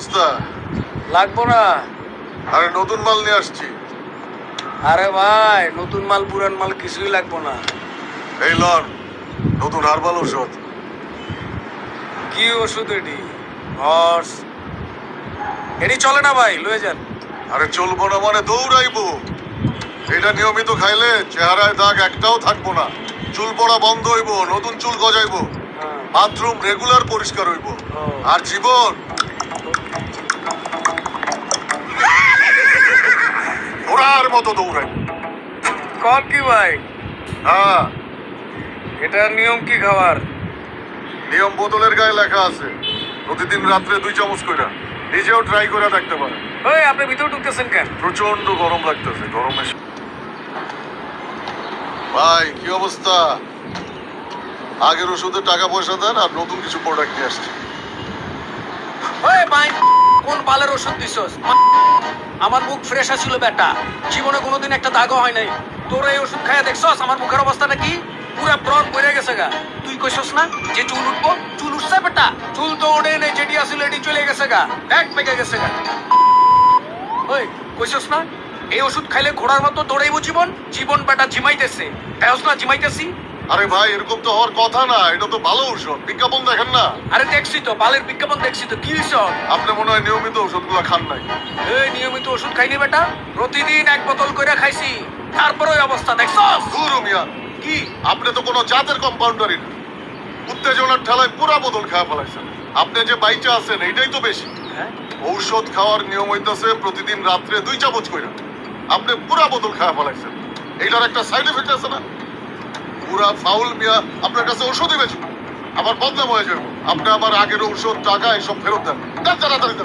অবস্থা? লাগবো না। আরে নতুন মাল নিয়ে আসছি। আরে ভাই, নতুন মাল পুরান মাল কিছুই লাগবো না। এই লন নতুন হার্বাল ঔষধ। কি ওষুধ এটি? হর্স এটি চলে না ভাই, লয়ে যান। আরে চলবো না মানে দৌড়াইবো। এটা নিয়মিত খাইলে চেহারায় দাগ একটাও থাকবো না, চুল পড়া বন্ধ হইবো, নতুন চুল গজাইবো, হ্যাঁ। বাথরুম রেগুলার পরিষ্কার হইবো, ও। আর জীবন ঘোড়ার মতো দৌড়াইবো। কর কি ভাই? হ্যাঁ, এটার নিয়ম কি খাবার? নিয়ম বোতলের গায়ে লেখা আছে, প্রতিদিন রাত্রে 2 চামচ কইরা। নিজেও ট্রাই করে দেখতে পারে। ওই আপনি ভিতরে ঢুকতেছেন কেন? প্রচন্ড গরম লাগতেছে, গরমে। ভাই কি অবস্থা? আগের ওষুধে টাকা পয়সা দেন আর নতুন কিছু প্রোডাক্ট নিয়ে আসছি। ওই ভাই, কোন বালের ওষুধ দিছস? আমার মুখ ফ্রেশ আছিল বেটা, জীবনে কোনোদিন একটা দাগও হয় নাই। তোর এই ওষুধ খাইয়া দেখছস আমার মুখের অবস্থাটা কি? পুরা ব্রণ পড়ে গেছে গা। তুই কইছস না যে চুল উঠবো? চুল উঠছে বেটা? চুল তো ওঠে নেই, যেটি আসিল এটি চলে গেছে গা, এক পেকে গেছে গা। ওই কইছস না এই ওষুধ খাইলে ঘোড়ার মতো দৌড়াইবো জীবন? জীবন বেটা ঝিমাইতেছে, তাইস না ঝিমাইতেছি? আরে ভাই এরকম তো হওয়ার কথা না, এটা তো ভালো ঔষধ, বিজ্ঞাপন দেখেন না। আরে দেখছি তো, বালের বিজ্ঞাপন দেখছি তো, কি হইছ? আপনি মনে হয় নিয়মিত ওষুধগুলো খান নাই। এই নিয়মিত ওষুধ খাইনি বেটা, প্রতিদিন 1 বোতল করে খাইছি, তারপরে ওই অবস্থা দেখছস? ধুরু মিয়া, কি? আপনি তো কোনো জাতের কম্পাউন্ডারই না। উত্তেজনার ঠেলায় পুরা বোতল খাওয়া ফেলাইছেন। আপনি যে বাইচা আছেন এইটাই তো বেশি। হ্যাঁ? ঔষধ খাওয়ার নিয়ম হইতাছে প্রতিদিন রাত্রে 2 চামচ কইরা। আপনি পুরা বোতল খাওয়া ফেলাইছেন। এইটার একটা সাইড এফেক্ট আছে না? পুরা ফাউল মিয়া, আপনার কাছে ওষুধই বেশি, আবার বদনাম হয়ে যাবে। আপনি আমার আগের ঔষধ, টাকা এসব ফেরত দেন। দেন তাড়াতাড়ি দেন।